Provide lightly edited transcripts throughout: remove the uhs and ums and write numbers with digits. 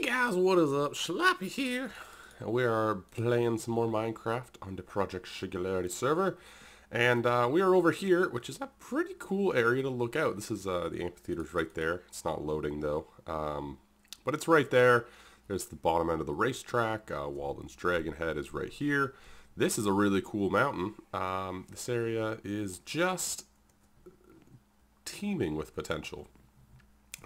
Guys, what is up? Schlappy here. We are playing some more Minecraft on the Project Singularity server. And we are over here, which is a pretty cool area to look out. This is the amphitheater's right there. It's not loading though. But it's right there. There's the bottom end of the racetrack. Walden's Dragon Head is right here. This is a really cool mountain. This area is just teeming with potential.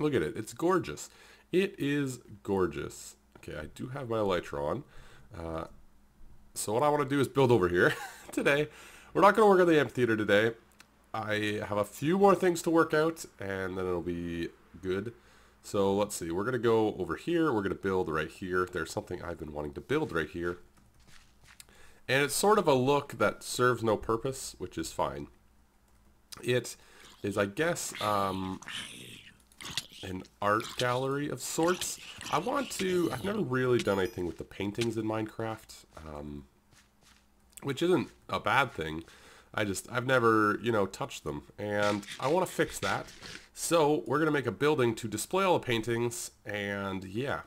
Look at it. It's gorgeous. It is gorgeous. Okay, I do have my elytra on. So what I want to do is build over here today. We're not going to work on the amphitheater today. I have a few more things to work out, and then it'll be good. So let's see. We're going to go over here. We're going to build right here. There's something I've been wanting to build right here. And it's sort of a look that serves no purpose, which is fine. It is, I guess, an art gallery of sorts. I've never really done anything with the paintings in Minecraft, which isn't a bad thing. I've never, touched them, and I want to fix that. So we're going to make a building to display all the paintings, and yeah,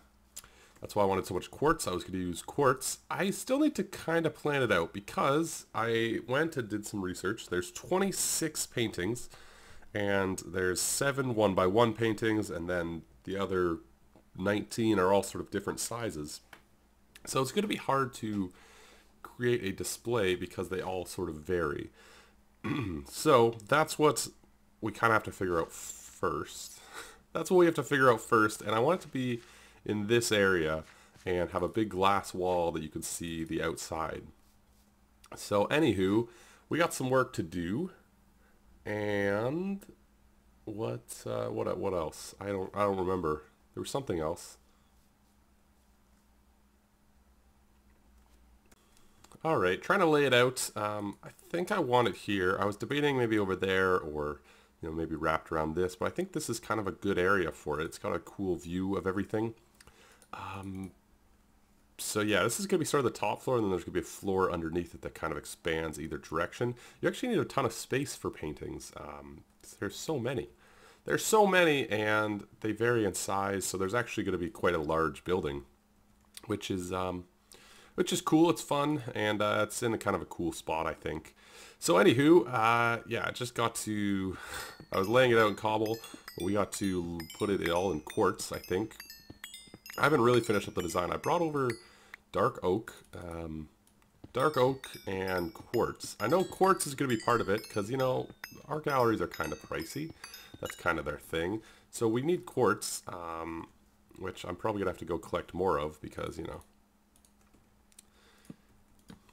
that's why I wanted so much quartz. I was going to use quartz. I still need to kind of plan it out because I went and did some research. There's 26 paintings. And there's 7 1x1 paintings, and then the other 19 are all sort of different sizes. So it's going to be hard to create a display because they all sort of vary. So that's what we kind of have to figure out first. That's what we have to figure out first, and I want it to be in this area and have a big glass wall that you can see the outside. So anywho, we got some work to do. And what else? I don't remember. There was something else. All right, trying to lay it out. I think I want it here. I was debating maybe over there or maybe wrapped around this, but I think this is kind of a good area for it. It's got a cool view of everything. So yeah, this is going to be sort of the top floor, and then there's going to be a floor underneath it that kind of expands either direction. You actually need a ton of space for paintings. There's so many. There's so many, and they vary in size, so there's actually going to be quite a large building, which is cool. It's fun, and it's in a kind of a cool spot, I think. So anywho, yeah, I just got to... I was laying it out in cobble, but we got to put it all in quartz, I think. I haven't really finished up the design. I brought over dark oak and quartz. I know quartz is going to be part of it because, art galleries are kind of pricey. That's kind of their thing. So we need quartz, which I'm probably going to have to go collect more of because,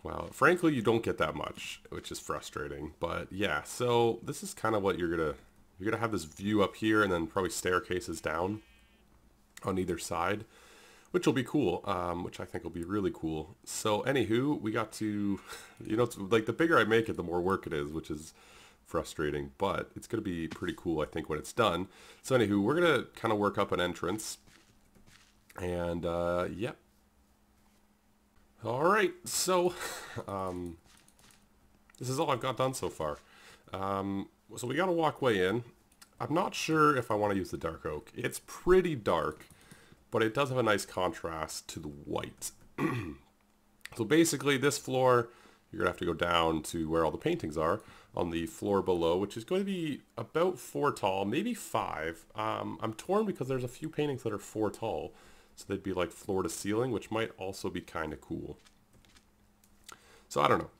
well, frankly, you don't get that much, which is frustrating. But yeah, so this is kind of what you're going to have this view up here and then probably staircases down on either side, which will be cool, which I think will be really cool. So anywho, we got to, it's like the bigger I make it, the more work it is, which is frustrating, but it's going to be pretty cool, I think, when it's done. So anywho, we're going to kind of work up an entrance, and yep. All right, so this is all I've got done so far. So we got a walkway in. I'm not sure if I want to use the dark oak. It's pretty dark, but it does have a nice contrast to the white. So basically this floor, you're going to have to go down to where all the paintings are on the floor below, which is going to be about 4 tall, maybe 5. I'm torn because there's a few paintings that are 4 tall, so they'd be like floor to ceiling, which might also be kind of cool. So I don't know.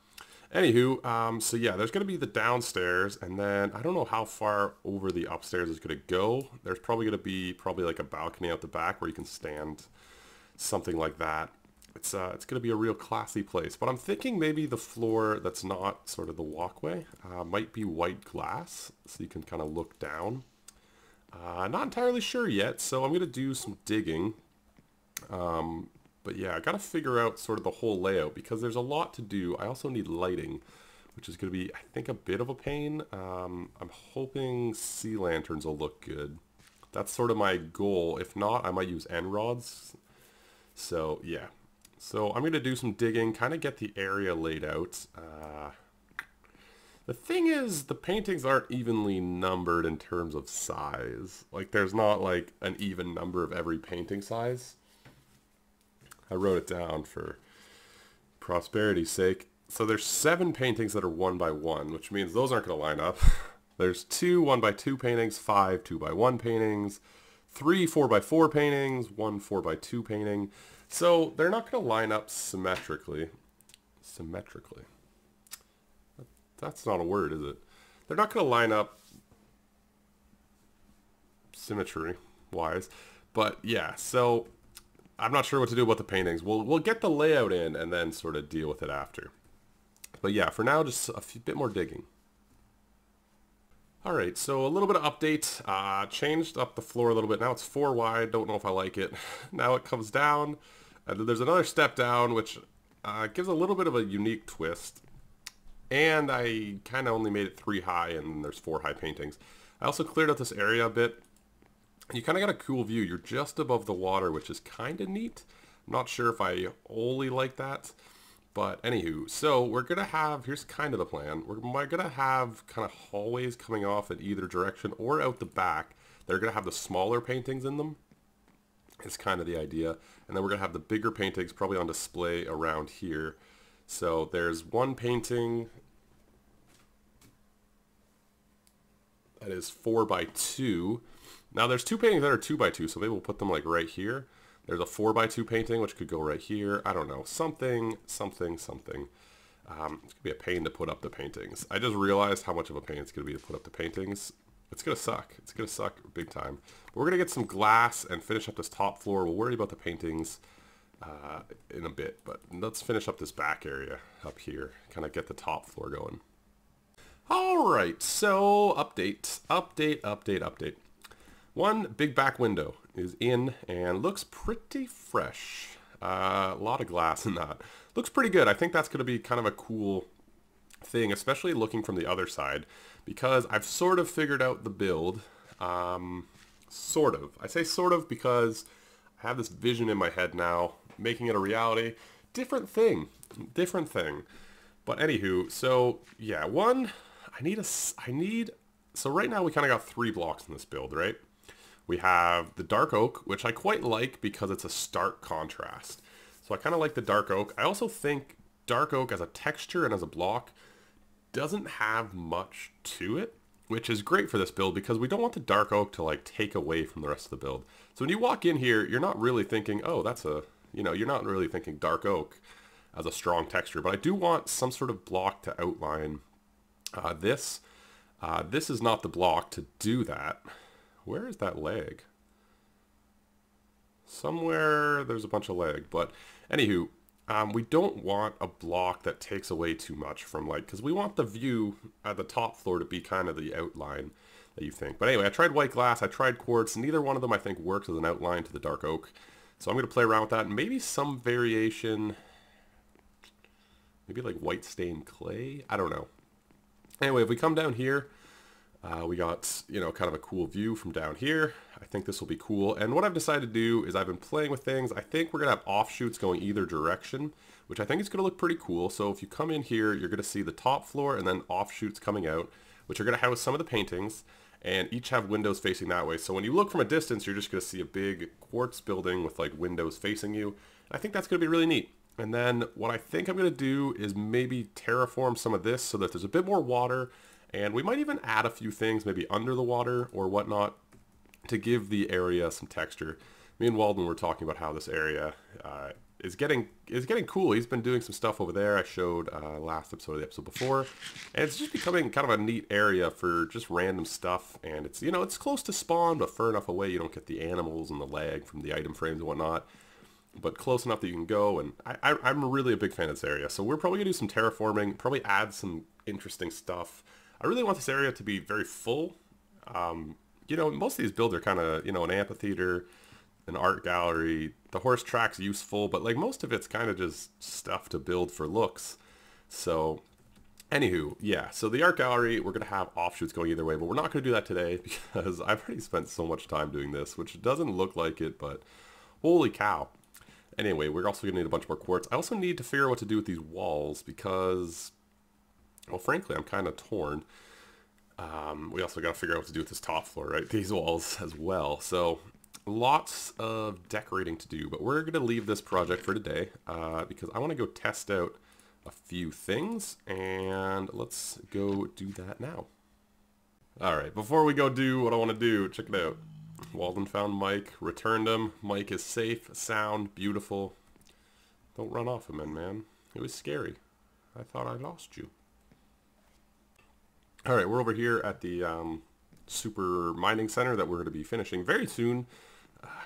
Anywho, so yeah, there's going to be the downstairs, and then I don't know how far over the upstairs is going to go. There's probably going to be like a balcony out the back where you can stand, something like that. It's going to be a real classy place, but I'm thinking maybe the floor that's not sort of the walkway might be white glass, so you can kind of look down. Not entirely sure yet, so I'm going to do some digging. But yeah, I got to figure out sort of the whole layout because there's a lot to do. I also need lighting, which is going to be, I think, a bit of a pain. I'm hoping sea lanterns will look good. That's sort of my goal. If not, I might use end rods. So yeah. So I'm going to do some digging, kind of get the area laid out. The thing is, the paintings aren't evenly numbered in terms of size. Like, there's not like an even number of every painting size. I wrote it down for prosperity's sake. So there's 7 paintings that are 1 by 1, which means those aren't going to line up. There's 2 1 by 2 paintings, 5 2 by 1 paintings, 3 4 by 4 paintings, 1 4 by 2 painting. So they're not going to line up symmetrically. Symmetrically. That's not a word, is it? They're not going to line up symmetry-wise. But yeah, so I'm not sure what to do about the paintings. We'll get the layout in and then sort of deal with it after. But yeah, for now, just a bit more digging. Alright, so a little bit of update. Changed up the floor a little bit. Now it's 4 wide. Don't know if I like it. Now it comes down. And then there's another step down, which gives a little bit of a unique twist. And I kind of only made it 3 high, and there's 4 high paintings. I also cleared out this area a bit. You kind of got a cool view. You're just above the water, which is kind of neat. I'm not sure if I wholly like that. But anywho, so we're going to have, here's kind of the plan. We're going to have kind of hallways coming off in either direction or out the back. They're going to have the smaller paintings in them. It's kind of the idea. And then we're going to have the bigger paintings probably on display around here. So there's one painting that is 4 by 2. Now there's 2 paintings that are 2 by 2, so maybe we'll put them like right here. There's a 4 by 2 painting, which could go right here. I don't know. Something. It's going to be a pain to put up the paintings. I just realized how much of a pain it's going to be to put up the paintings. It's going to suck. It's going to suck big time. But we're going to get some glass and finish up this top floor. We'll worry about the paintings in a bit. But let's finish up this back area up here. Kind of get the top floor going. Alright, so update. One big back window is in and looks pretty fresh. A lot of glass in that. Looks pretty good. I think that's going to be kind of a cool thing, especially looking from the other side, because I've sort of figured out the build. Sort of. I say sort of because I have this vision in my head now, making it a reality. Different thing. But anywho, so yeah, so right now we kind of got 3 blocks in this build, right? We have the dark oak, which I quite like because it's a stark contrast. So I kind of like the dark oak. I also think dark oak as a texture and as a block doesn't have much to it, which is great for this build because we don't want the dark oak to like take away from the rest of the build. So when you walk in here, you're not really thinking, oh, that's a, you're not really thinking dark oak as a strong texture, but I do want some sort of block to outline this. This is not the block to do that. Where is that leg? Somewhere there's a bunch of leg, but anywho, we don't want a block that takes away too much from like, because we want the view at the top floor to be kind of the outline that you think. But anyway, I tried white glass, I tried quartz, neither one of them I think works as an outline to the dark oak. So I'm going to play around with that, and maybe some variation, maybe like white stained clay, I don't know. Anyway, if we come down here, we got, kind of a cool view from down here. I think this will be cool. And what I've decided to do is I've been playing with things. I think we're going to have offshoots going either direction, which I think is going to look pretty cool. So if you come in here, you're going to see the top floor and then offshoots coming out, which are going to house some of the paintings and each have windows facing that way. So when you look from a distance, you're just going to see a big quartz building with like windows facing you. And I think that's going to be really neat. And then what I think I'm going to do is maybe terraform some of this so that there's a bit more water. And we might even add a few things maybe under the water or whatnot to give the area some texture. Me and Walden were talking about how this area is getting cool. He's been doing some stuff over there. I showed last episode of the episode before. And it's just becoming kind of a neat area for just random stuff. And it's, it's close to spawn, but far enough away you don't get the animals and the lag from the item frames and whatnot. But close enough that you can go. And I'm really a big fan of this area. So we're probably going to do some terraforming, probably add some interesting stuff. I really want this area to be very full. Most of these builds are kind of, an amphitheater, an art gallery. The horse track's useful, but like most of it's kind of just stuff to build for looks. So, anywho, yeah. So the art gallery, we're going to have offshoots going either way, but we're not going to do that today because I've already spent so much time doing this, which doesn't look like it, but holy cow. Anyway, we're also going to need a bunch more quartz. I also need to figure out what to do with these walls because, well, frankly, I'm kind of torn. We also got to figure out what to do with this top floor, right? These walls as well. So lots of decorating to do, but we're going to leave this project for today because I want to go test out a few things, and let's go do that now. Alright, before we go do what I want to do, check it out. Walden found Mike, returned him. Mike is safe, sound, beautiful. Don't run off him, man. It was scary. I thought I lost you. Alright, we're over here at the super mining center that we're going to be finishing very soon.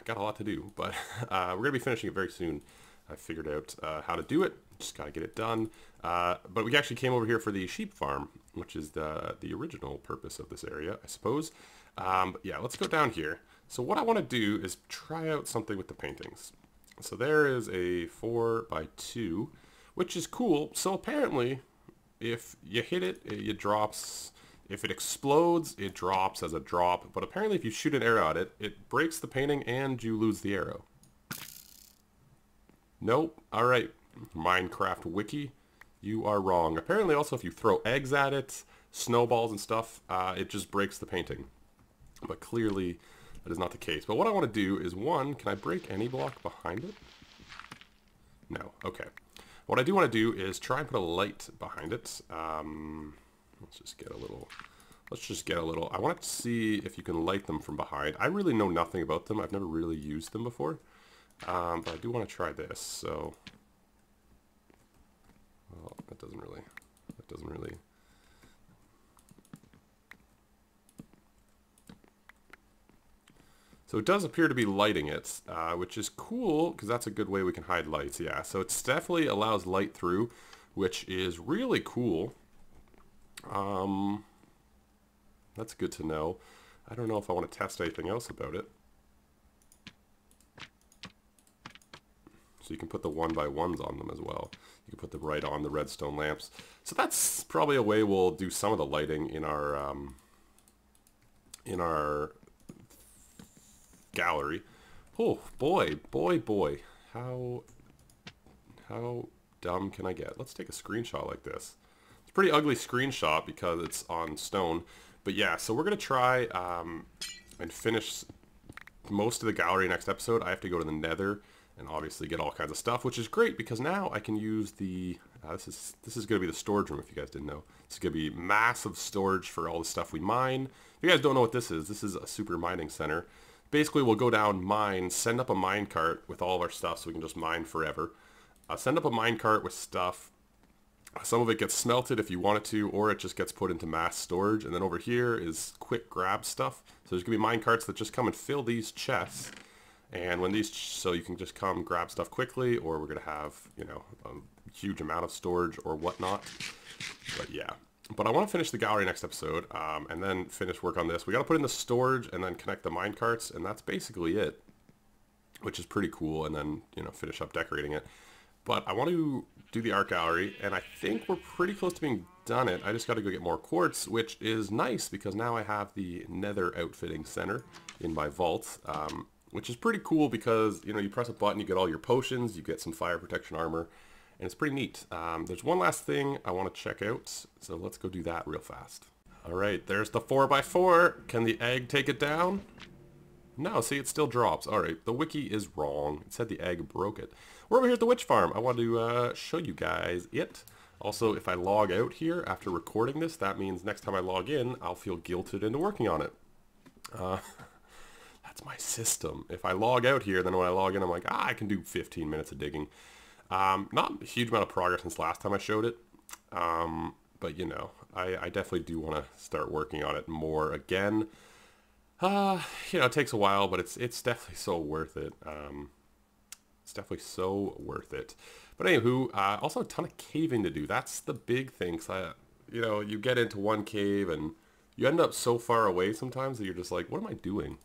Got a lot to do, but we're going to be finishing it very soon. I figured out how to do it. Just got to get it done. But we actually came over here for the sheep farm, which is the original purpose of this area, I suppose. But yeah, let's go down here. So what I want to do is try out something with the paintings. So there is a 4x2, which is cool. So apparently, if you hit it, it drops. If it explodes, it drops as a drop. But apparently if you shoot an arrow at it, it breaks the painting and you lose the arrow. Nope. Alright. Minecraft Wiki. You are wrong. Apparently also if you throw eggs at it, snowballs and stuff, it just breaks the painting. But clearly that is not the case. But what I want to do is, one, can I break any block behind it? No. Okay. What I do want to do is try and put a light behind it. Let's just get a little, I want to see if you can light them from behind. I really know nothing about them. I've never really used them before. But I do want to try this, so. Well, that doesn't really. So it does appear to be lighting it, which is cool, because that's a good way we can hide lights, yeah. So it definitely allows light through, which is really cool. That's good to know. I don't know if I want to test anything else about it. So you can put the 1x1s on them as well. You can put them right on the redstone lamps. So that's probably a way we'll do some of the lighting in our gallery. Oh boy. How dumb can I get? Let's take a screenshot like this. It's a pretty ugly screenshot because it's on stone. But yeah, so we're going to try and finish most of the gallery next episode. I have to go to the nether and obviously get all kinds of stuff, which is great because now I can use the, this is going to be the storage room if you guys didn't know. This is going to be massive storage for all the stuff we mine. If you guys don't know what this is a super mining center. Basically we'll go down, mine, send up a mine cart with all of our stuff so we can just mine forever. Send up a mine cart with stuff. Some of it gets smelted if you want it to, or it just gets put into mass storage. And then over here is quick grab stuff. So there's going to be mine carts that just come and fill these chests. And when these, so you can just come grab stuff quickly, or we're going to have, you know, a huge amount of storage or whatnot. But yeah. But I want to finish the gallery next episode, and then finish work on this. We got to put in the storage and then connect the mine carts, and that's basically it. Which is pretty cool, and then, you know, finish up decorating it. But I want to do the art gallery, and I think we're pretty close to being done it. I just got to go get more quartz, which is nice because now I have the nether outfitting center in my vault, which is pretty cool because, you know, you press a button, you get all your potions, you get some fire protection armor, and it's pretty neat. There's one last thing I want to check out, so let's go do that real fast. Alright, there's the 4x4. Can the egg take it down? No, see, it still drops. Alright, the wiki is wrong. It said the egg broke it. We're over here at the witch farm. I want to show you guys it. Also, if I log out here after recording this, that means next time I log in, I'll feel guilted into working on it. That's my system. If I log out here, then when I log in, I'm like, I can do 15 minutes of digging. Not a huge amount of progress since last time I showed it. But, you know, I definitely do want to start working on it more again. You know, it takes a while, but it's definitely so worth it. It's definitely so worth it. But anywho, also a ton of caving to do. That's the big thing. So, you know, you get into one cave and you end up so far away sometimes that you're just like, what am I doing?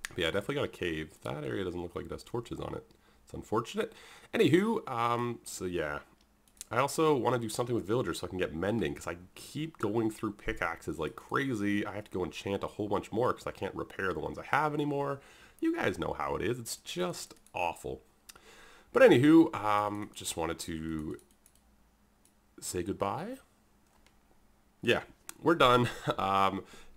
But yeah, definitely got a cave. That area doesn't look like it has torches on it. It's unfortunate. Anywho, so yeah. I also want to do something with villagers so I can get mending, because I keep going through pickaxes like crazy. I have to go enchant a whole bunch more because I can't repair the ones I have anymore. You guys know how it is. It's just awful. But anywho, just wanted to say goodbye. Yeah, we're done.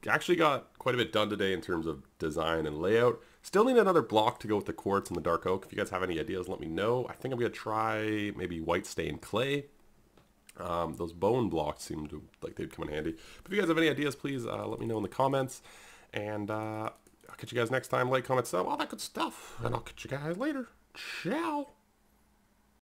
Actually got quite a bit done today in terms of design and layout. Still need another block to go with the quartz and the dark oak. If you guys have any ideas, let me know. I think I'm going to try maybe white stained clay. Those bone blocks seem to like they'd come in handy. But if you guys have any ideas, please let me know in the comments. And I'll catch you guys next time. Like, comment, sub, all that good stuff. And I'll catch you guys later. Ciao.